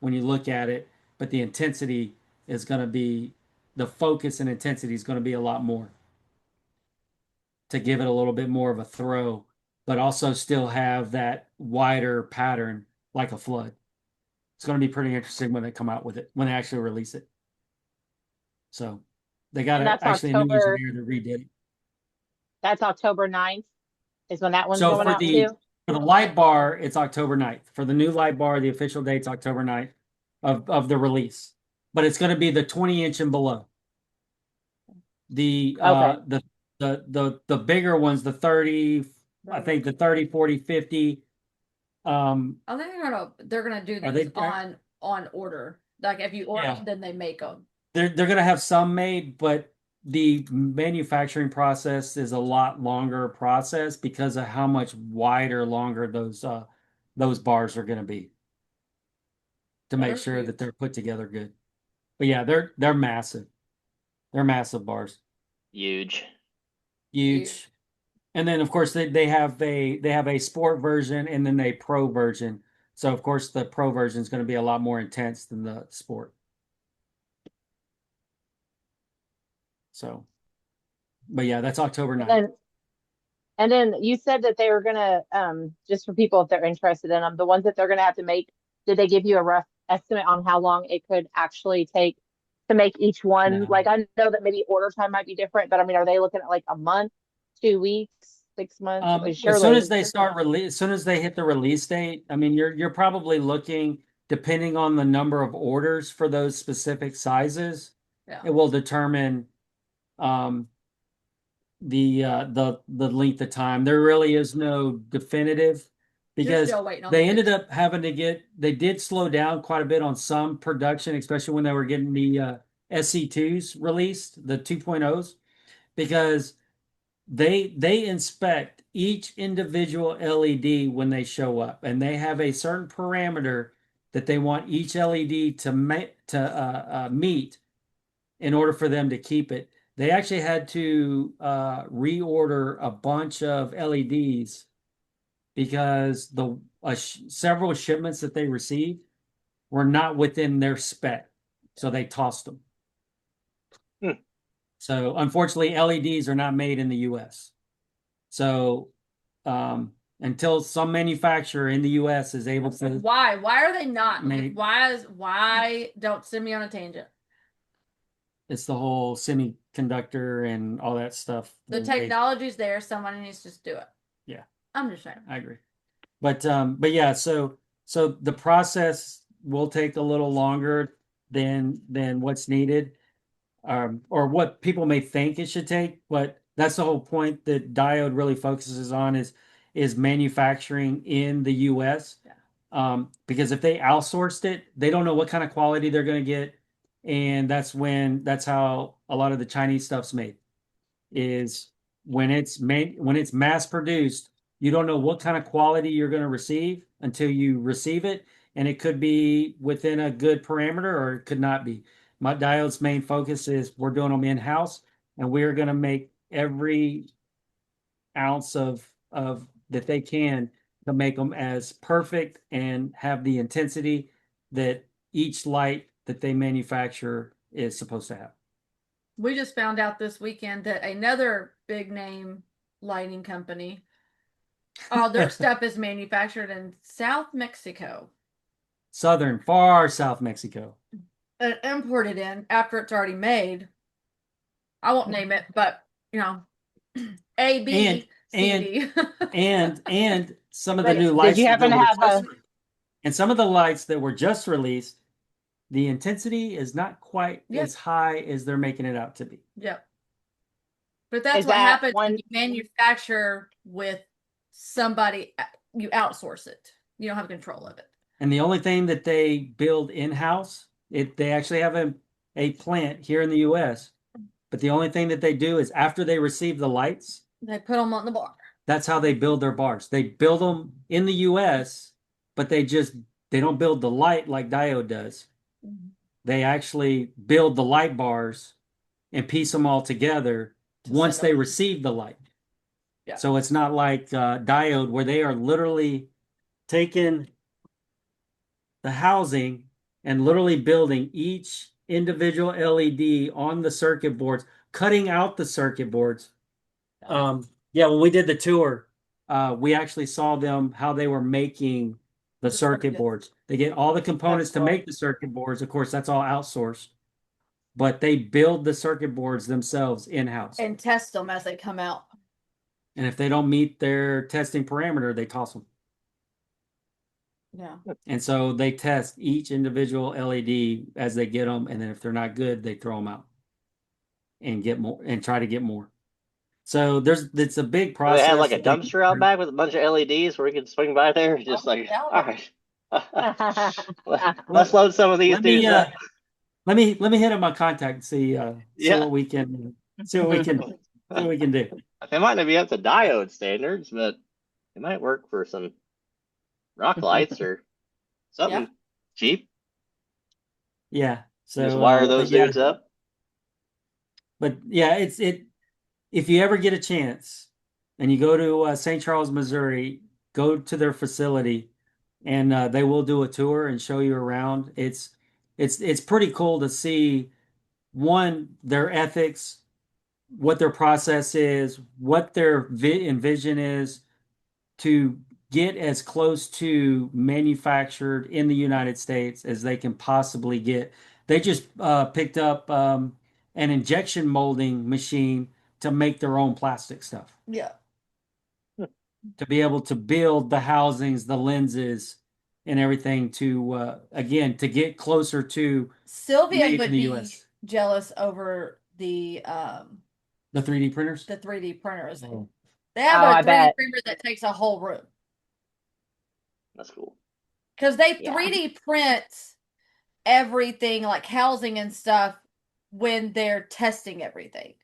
when you look at it, but the intensity is going to be, the focus and intensity is going to be a lot more to give it a little bit more of a throw, but also still have that wider pattern like a flood. It's going to be pretty interesting when they come out with it, when they actually release it. So they got And that's actually a new October. engineer that redid it. That's October 9th is when that one's So going for out the too. for the light bar, it's October 9th. For the new light bar, the official date's October 9th of the release. But it's going to be the 20-inch and below. The Okay. the bigger ones, the 30, I think the 30, 40, 50. I think they're gonna do Are these they- on order. Like if you order Yeah. them, then they make them. They're going to have some made, but the manufacturing process is a lot longer process because of how much wider, longer those bars are going to be to make sure Perfect. that they're put together good. But yeah, they're massive. They're massive bars, Huge. huge. And then of course they have a sport version and then a pro version. So of course the pro version is going to be a lot more intense than the sport. So, but yeah, that's October 9th. And then you said that they were gonna, just for people if they're interested in them, the ones that they're gonna have to make, did they give you a rough estimate on how long it could actually take to make each one? No. Like, I know that maybe order time might be different, but I mean, are they looking at like a month, 2 weeks, 6 months? Like, As soon surely. as they start release, as soon as they hit the release date, I mean, you're probably looking, depending on the number of orders for those specific sizes, Yeah. it will determine the length of time. There really is no definitive You're because still waiting on they the ended pitch. up having to they did slow down quite a bit on some production, especially when they were getting the SC2s released, the 2.0s, because they inspect each individual LED when they show up, and they have a certain parameter that they want each LED to meet in order for them to keep it. They actually had to reorder a bunch of LEDs because the several shipments that they received were not within their spec, so they tossed them. So unfortunately, LEDs are not made in the U.S. So until some manufacturer in the U.S. is able to, Why? Why are they not? Make- Why don't send me on a tangent? it's the whole semiconductor and all that stuff. The technology's there. Somebody needs to just do it. Yeah. I'm just saying. I agree. But yeah, so the process will take a little longer than what's needed, or what people may think it should take. But that's the whole point that Diode really focuses on is manufacturing in the U.S. Yeah. Because if they outsourced it, they don't know what kind of quality they're going to get, and that's how a lot of the Chinese stuff's made. Is when it's mass produced, you don't know what kind of quality you're going to receive until you receive it, and it could be within a good parameter or it could not be. My Diode's main focus is we're doing them in-house, and we're going to make every ounce of that they can to make them as perfect and have the intensity that each light that they manufacture is supposed to have. We just found out this weekend that another big name lighting company, all their stuff is manufactured in South Mexico. Far South Mexico. And imported in after it's already made. I won't name it, but A, B, C, D. and some of the But new did lights you that happen to were have and some of the lights that were just released, the intensity is not quite Yep. as high as they're making it out to be. Yep. But that's Is what that happens when one- you manufacture with somebody, you outsource it. You don't have control of it. And the only thing that they build in-house, they actually have a plant here in the US, but the only thing that they do is after they receive the lights, They put them on the bar. that's how they build their bars. They build them in the US, but they don't build the light like Diode does. Mm-hmm. They actually build the light bars and piece them all together once send they them. receive the light. Yeah. So it's not like Diode where they are literally taking the housing and literally building each individual LED on the circuit boards, cutting out the circuit boards. Yeah, when we did the tour, we actually saw them how they were making the circuit boards. They get all the components to make the circuit boards. Of course, that's all outsourced, but they build the circuit boards themselves in-house. And test them as they come out. And if they don't meet their testing parameter, they toss them. Yeah. And so they test each individual LED as they get them, and then if they're not good, they throw them out and get more and try to get more. So it's a big Do process. they have like a that they dumpster out back with a bunch of LEDs where we can swing by there? Just like, doubt all it. right, let's load some of these Let me dudes up. let me hit up my contact and see Yeah. what we can do. They might not be up to diode standards, but it might work for some rock lights or something cheap. Yeah. So Just wire those dudes up. But yeah, if you ever get a chance and you go to St. Charles, Missouri, go to their facility, and they will do a tour and show you around. It's pretty cool to see their ethics, what their process is, what their vision is to get as close to manufactured in the United States as they can possibly get. They just picked up an injection molding machine to make their own plastic stuff. Yeah. To be able to build the housings, the lenses, and everything to again to get closer to Sylvia made in would the be US. jealous over the 3D printers. the 3D printers. Oh. They have Oh, a I 3D bet. printer that takes a whole room. That's cool. Because they Yeah. 3D print everything like housing and stuff when they're testing everything.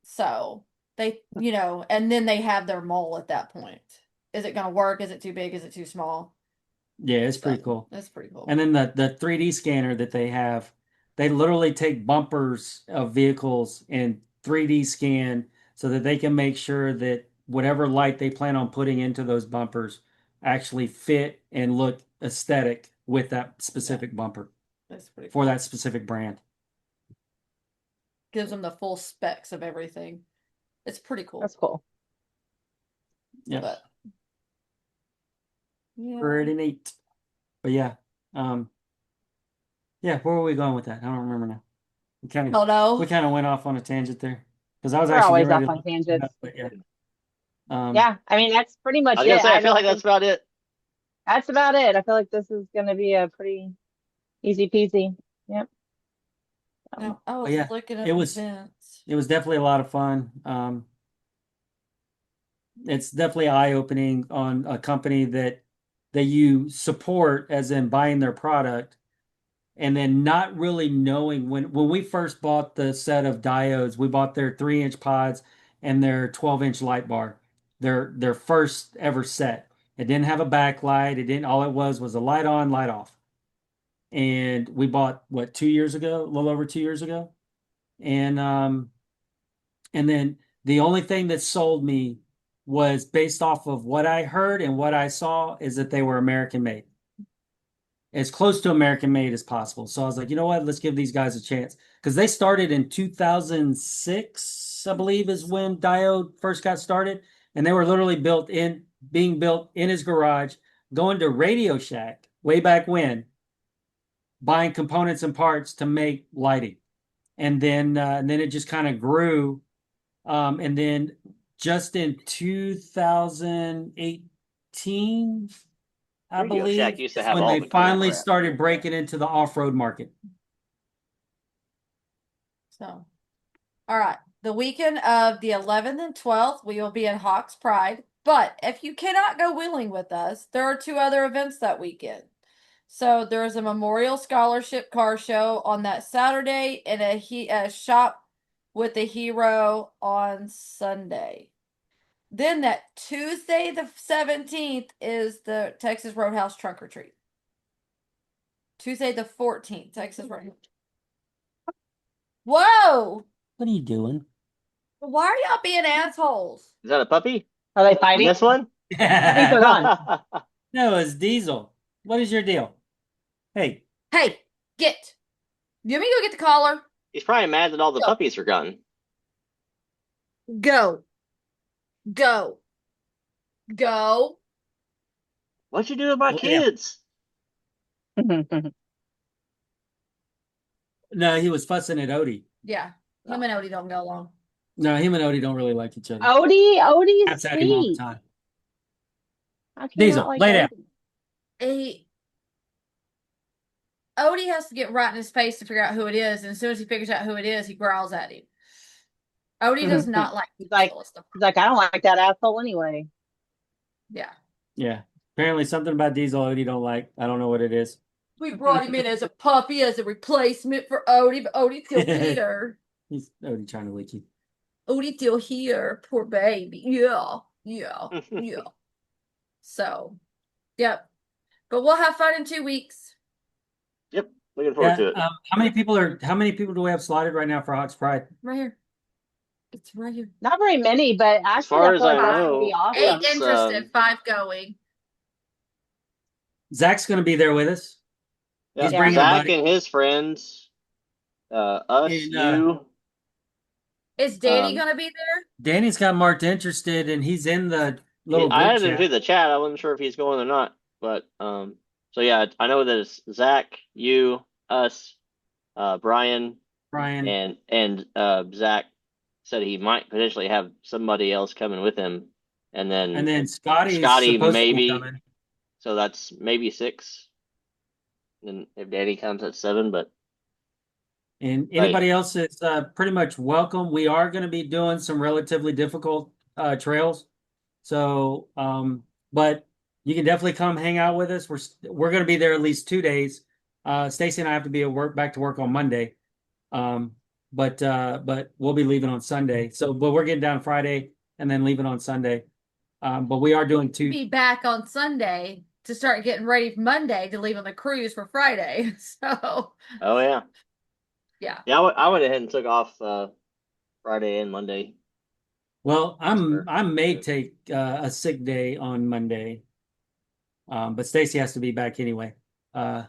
So they, and then they have their mold at that point. Is it going to work? Is it too big? Is it too small? Yeah, it's pretty So, cool. That's pretty cool. And then the 3D scanner that they have, They literally take bumpers of vehicles and 3D scan so that they can make sure that whatever light they plan on putting into those bumpers actually fit and look aesthetic with that specific bumper That's pretty for cool. that specific brand. Gives them the full specs of everything. It's pretty cool. That's cool. Yeah, But yeah. pretty neat. But yeah, yeah. Where were we going with that? I don't remember now. We kind Oh no. of went off on a tangent there because I was We're actually always getting ready off to on tangents. but yeah. Yeah, I mean that's pretty much I was gonna it. say, I I feel don't like that's think about it. that's about it. I feel like this is gonna be a pretty easy peasy. Yep. No, I But was yeah, looking at it was events. definitely a lot of fun. It's definitely eye-opening on a company that you support, as in buying their product, and then not really knowing when we first bought the set of diodes, we bought their 3-inch pods and their 12-inch light bar, their first ever set. It didn't have a backlight. It didn't. All it was a light on, light off. And we bought what 2 years ago, a little over 2 years ago, and then the only thing that sold me was based off of what I heard and what I saw is that they were American made, as close to American made as possible. So I was like, you know what? Let's give these guys a chance because they started in 2006, I believe, is when Diode first got started, and they were literally being built in his garage, going to Radio Shack way back when, buying components and parts to make lighting, and then it just kind of grew. And then just in 2018, I Radio Shack believe, used to is have when all they the finally crap. started breaking into the off-road market. So, all right. The weekend of the 11th and 12th, we will be in Hawks Pride. But if you cannot go wheeling with us, there are 2 other events that weekend. So there is a Memorial Scholarship Car Show on that Saturday and a shop with a hero on Sunday. Then that Tuesday, the 17th, is the Texas Roadhouse Trunk or Treat. Tuesday, the 14th, Texas Roadhouse. Whoa! What are you doing? Why are y'all being assholes? Is that a puppy? Are they In fighting? this one? I think they're gone. No, it's Diesel. What is your deal? Hey, Hey, get. You want me to go get the collar? He's probably mad that all the Go. puppies are gone. Go. Go. Go. What'd you do with my Well, yeah. kids? No, he was fussing at Odie. Yeah. Him and Odie don't go along. No, him and Odie don't really like each other. Odie's Cats at him all the sweet. time. How can you Diesel, not like lay down. Odie has to get right in his face to figure out who it is, and as soon as he figures out who it is, he growls at him. Odie does not like He's like, I don't like that asshole anyway. yeah. Yeah. Apparently something about Diesel Odie don't like. I don't know what it is. We brought him in as a puppy, as a replacement for Odie, but Odie's still here. He's Odie trying to lick you. Odie's still here. Poor baby. Yeah. So, yep. But we'll have fun in 2 weeks. Yep, looking forward to it. How many people do we have slotted right now for Hawks Pride? Right here. It's right here. Not very many, but actually, far I as feel like I that's know, gonna be awesome. 8 That's, interested, 5 going. Zach's going to be there with us. He's Yeah. bringing a Zach buddy. and his friends, us, And, you. Is Danny gonna be there? Danny's got marked interested, and he's in the little I group added him chat. to the chat. I wasn't sure if he's going or not, but so yeah, I know that it's Zach, you, us, Brian, Brian. and Zach said he might potentially have somebody else coming with him, and then Scotty Scotty is supposed maybe. to be coming. So that's maybe 6. And if Danny comes at 7, but And anybody else is pretty much welcome. We are going to be doing some relatively difficult trails. So, but you can definitely come hang out with us. We're going to be there at least 2 days. Stacy and I have to be back to work on Monday. But we'll be leaving on Sunday. So, but we're getting down Friday and then leaving on Sunday. But we are doing 2. Be back on Sunday to start getting ready for Monday to leave on the cruise for Friday. So, oh yeah, Yeah. Yeah, I went ahead and took off Friday and Monday. Well, Sure. I may take a sick day on Monday, but Stacy has to be back anyway. I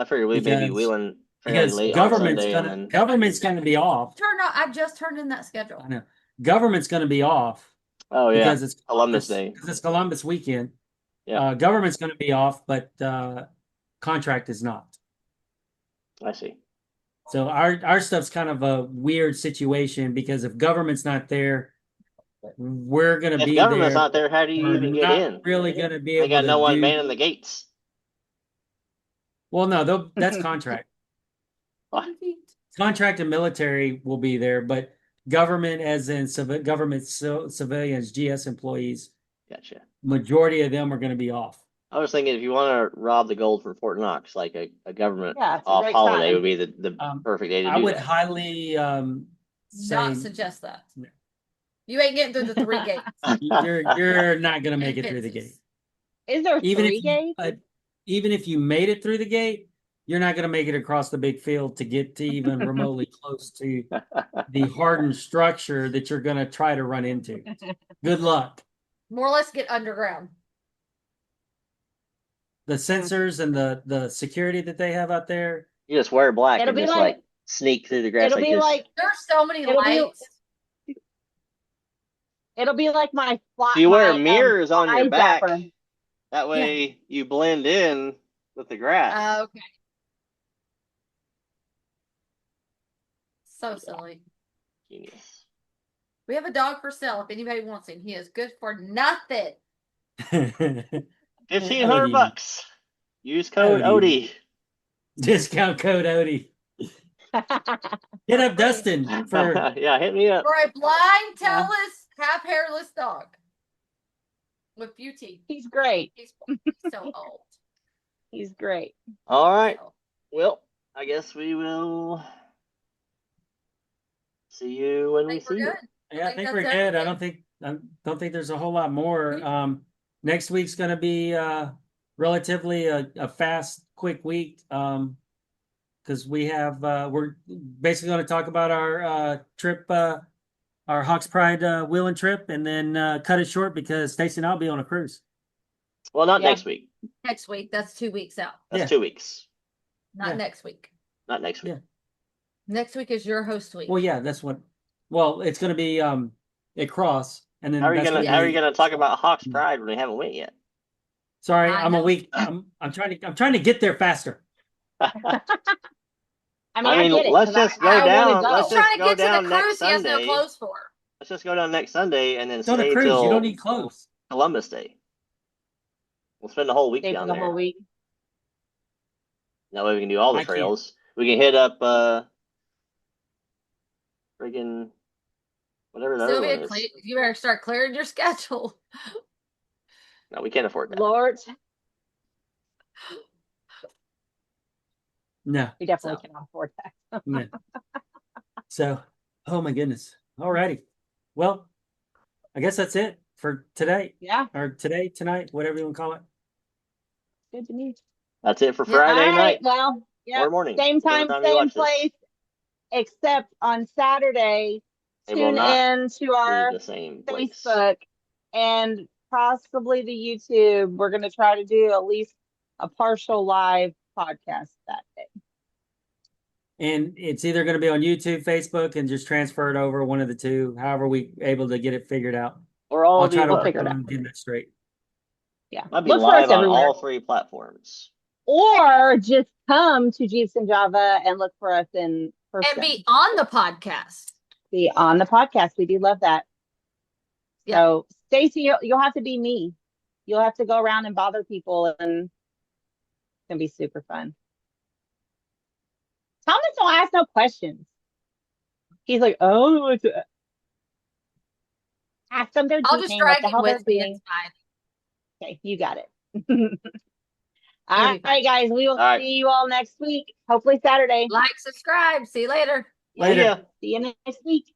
figured we may be Because wheeling fairly late on Sunday, and then government's gonna be off. I just turned in that schedule. I know government's gonna be off oh yeah, because it's Columbus Day. because it's Columbus weekend. Yeah. Government's gonna be off, but contract is not. I see. So our stuff's kind of a weird situation because if government's not there, we're gonna If be government's there. not there, how do you We're even get not in? really gonna be They able got to no one do. manning the gates. Well, no, that's contract. Contract and military will be there, but government, as in government civilians, GS employees, Gotcha. majority of them are going to be off. I was thinking if you want to rob the gold for Fort Knox, like a government Yeah, it's a off great holiday time. would be the perfect day to I do would that. highly say Not suggest that. No. You ain't getting through the 3 gates. you're not going to make it through the gate. Is there Even three if gates? even if you made it through the gate, you're not going to make it across the big field to get to even remotely close to the hardened structure that you're going to try to run into. Good luck. More or less get underground. The sensors and the security that they have out there. You just wear black It'll and be just like- sneak through the grass It'll like be this. like There's so many It'll be- lights. it'll be like my fly. So you wear my, mirrors on your fly back. zapper. That way you blend in with the grass. Okay. So silly. Genius. We have a dog for sale if anybody wants him. He is good for nothing. $1,500. Use code Odie. Odie. Discount code Odie. Hit up Dustin for yeah, hit me up. For a blind, tailless, half hairless dog. With few teeth. He's great. He's so old. He's great. All right. So, Well, I guess we will see you when I we think we're see you. good. yeah, I think that's we're good. I everything. don't think there's a whole lot more. Next week's gonna be relatively a fast, quick week. Because we have we're basically going to talk about our trip, our Hawks Pride wheeling trip, and then cut it short because Stacey and I'll be on a cruise. Well, not Yeah. next week. Next week. That's 2 weeks out. That's Yeah. 2 weeks. Not Yeah. next week. Not next week. Yeah. Next week is your host week. Well, yeah, that's what. Well, it's going to be at Cross, and then How are you that's gonna gonna How are be- you gonna talk about Hawks Pride when we haven't went yet? Sorry, I I'm a know. week. I'm trying to get there faster. I mean, I mean, get it, let's 'cause I- just go I wanna down. go. Let's He's trying just to go get to down the next cruise he has no Sunday. clothes for. Let's just go down next Sunday and then It's on a stay cruise. You till don't need clothes. Columbus Day. We'll spend the whole week Stay for down the there. whole week. That way we can do all the I can't. trails. We can hit up friggin' whatever the other one Sylvia, is. you better start clearing your schedule. No, we can't afford that. Lord, No, we definitely So. cannot afford that. no. So, oh my goodness. Alrighty. Well, I guess that's it for today, Yeah, or today, tonight, whatever you want to call it. good to me. That's it for Yeah. Friday All right, night well, yeah, or morning. same whichever time, you same watch this. place, except on Saturday, It will tune not in to Be our the same place. Facebook and possibly the YouTube. We're going to try to do at least a partial live podcast that day. And it's either going to be on YouTube, Facebook, and just transfer it over, one of the two, however we able to get it figured out. Or all I'll of the try to above. work figure it out. on getting that straight. Yeah, Might be look for us live on everywhere, all 3 platforms. or just come to Jeeps and Java and look for us in person. And be on the podcast. Be on the podcast. We do love that. Yeah. So, Stacey, you'll have to be me. You'll have to go around and bother people, and it's gonna be super fun. Thomas don't ask no questions. He's like, oh, it's ask them their I'll Jeep just name, drag what the you hell they're with me. doing. It's fine. Okay, you got it. It'll All be fine. right, guys, we will All right. see you all next week. Hopefully Saturday. Like, subscribe. See you later. Later. Yeah. See you next week.